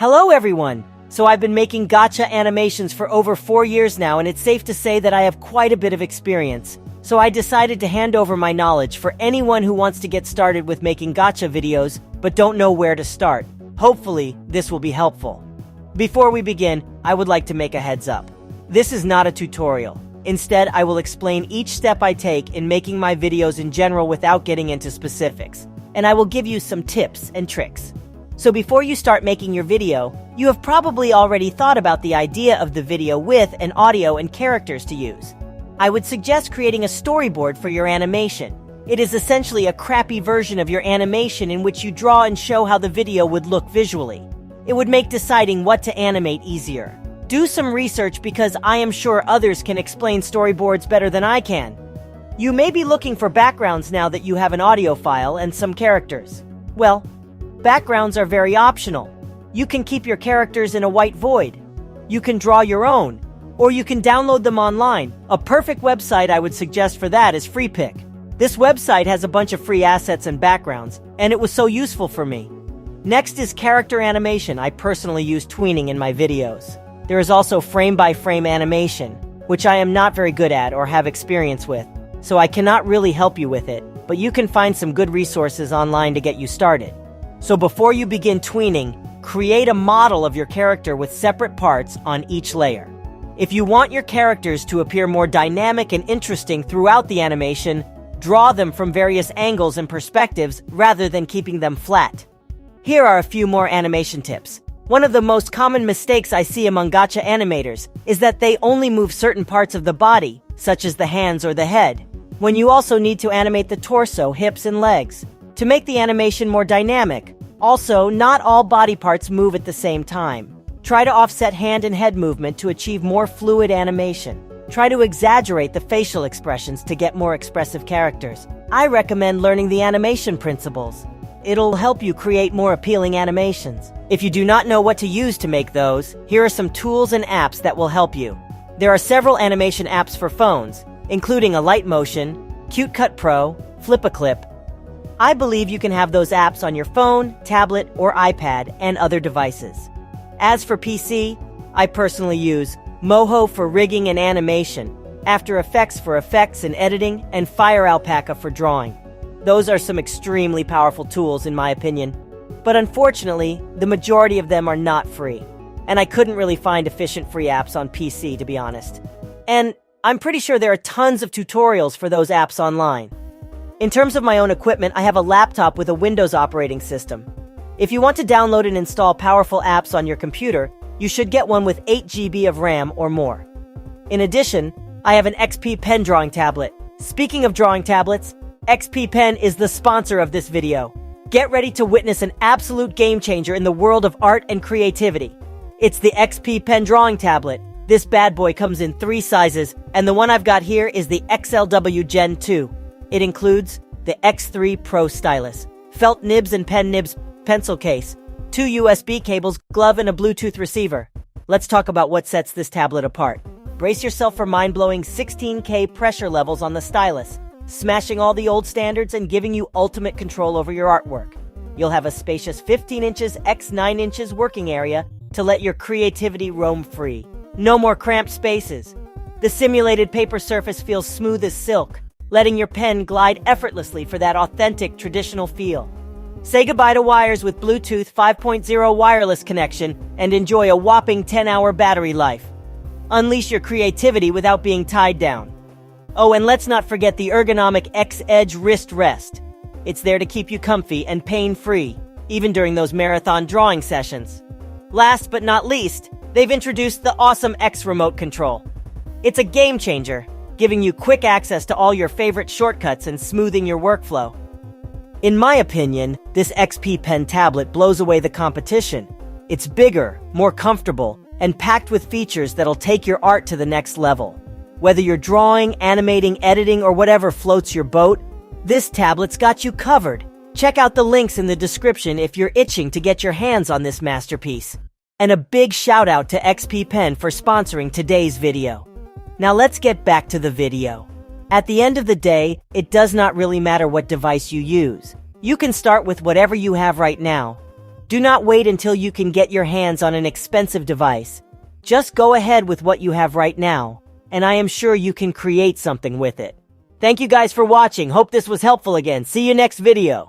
Hello everyone! So I've been making gacha animations for over 4 years now, and it's safe to say that I have quite a bit of experience. So I decided to hand over my knowledge for anyone who wants to get started with making gacha videos but don't know where to start. Hopefully, this will be helpful. Before we begin, I would like to make a heads up. This is not a tutorial. Instead, I will explain each step I take in making my videos in general without getting into specifics. And I will give you some tips and tricks. So before you start making your video, you have probably already thought about the idea of the video with an audio and characters to use. I would suggest creating a storyboard for your animation. It is essentially a crappy version of your animation in which you draw and show how the video would look visually. It would make deciding what to animate easier. Do some research because I am sure others can explain storyboards better than I can. You may be looking for backgrounds now that you have an audio file and some characters. Well, backgrounds are very optional. You can keep your characters in a white void. You can draw your own, or you can download them online. A perfect website I would suggest for that is FreePic. This website has a bunch of free assets and backgrounds, and it was so useful for me. Next is character animation. I personally use tweening in my videos. There is also frame-by-frame animation, which I am not very good at or have experience with, so I cannot really help you with it, but you can find some good resources online to get you started. So before you begin tweening, create a model of your character with separate parts on each layer. If you want your characters to appear more dynamic and interesting throughout the animation, draw them from various angles and perspectives rather than keeping them flat. Here are a few more animation tips. One of the most common mistakes I see among gacha animators is that they only move certain parts of the body, such as the hands or the head, when you also need to animate the torso, hips, and legs. To make the animation more dynamic, also, not all body parts move at the same time. Try to offset hand and head movement to achieve more fluid animation. Try to exaggerate the facial expressions to get more expressive characters. I recommend learning the animation principles. It'll help you create more appealing animations. If you do not know what to use to make those, here are some tools and apps that will help you. There are several animation apps for phones, including Lightmotion, CuteCut Pro, Flip-a-Clip. I believe you can have those apps on your phone, tablet, or iPad, and other devices. As for PC, I personally use Moho for rigging and animation, After Effects for effects and editing, and firealpaca for drawing. Those are some extremely powerful tools in my opinion, but unfortunately, the majority of them are not free, and I couldn't really find efficient free apps on PC, to be honest. And I'm pretty sure there are tons of tutorials for those apps online. In terms of my own equipment, I have a laptop with a Windows operating system. If you want to download and install powerful apps on your computer, you should get one with 8 GB of RAM or more. In addition, I have an XP Pen drawing tablet. Speaking of drawing tablets, XP Pen is the sponsor of this video. Get ready to witness an absolute game changer in the world of art and creativity. It's the XP Pen drawing tablet. This bad boy comes in 3 sizes, and the one I've got here is the XLW Gen 2. It includes the X3 Pro Stylus, felt nibs and pen nibs pencil case, 2 USB cables, glove, and a Bluetooth receiver. Let's talk about what sets this tablet apart. Brace yourself for mind-blowing 16K pressure levels on the stylus, smashing all the old standards and giving you ultimate control over your artwork. You'll have a spacious 15 inches x 9 inches working area to let your creativity roam free. No more cramped spaces. The simulated paper surface feels smooth as silk, letting your pen glide effortlessly for that authentic traditional feel. Say goodbye to wires with Bluetooth 5.0 wireless connection and enjoy a whopping 10-hour battery life. Unleash your creativity without being tied down. Oh, and let's not forget the ergonomic X-Edge wrist rest. It's there to keep you comfy and pain-free, even during those marathon drawing sessions. Last but not least, they've introduced the awesome X remote control. It's a game changer, giving you quick access to all your favorite shortcuts and smoothing your workflow. In my opinion, this XP Pen tablet blows away the competition. It's bigger, more comfortable, and packed with features that'll take your art to the next level. Whether you're drawing, animating, editing, or whatever floats your boat, this tablet's got you covered. Check out the links in the description if you're itching to get your hands on this masterpiece. And a big shout out to XP Pen for sponsoring today's video. Now let's get back to the video. At the end of the day, it does not really matter what device you use. You can start with whatever you have right now. Do not wait until you can get your hands on an expensive device. Just go ahead with what you have right now, and I am sure you can create something with it. Thank you guys for watching. Hope this was helpful again. See you next video.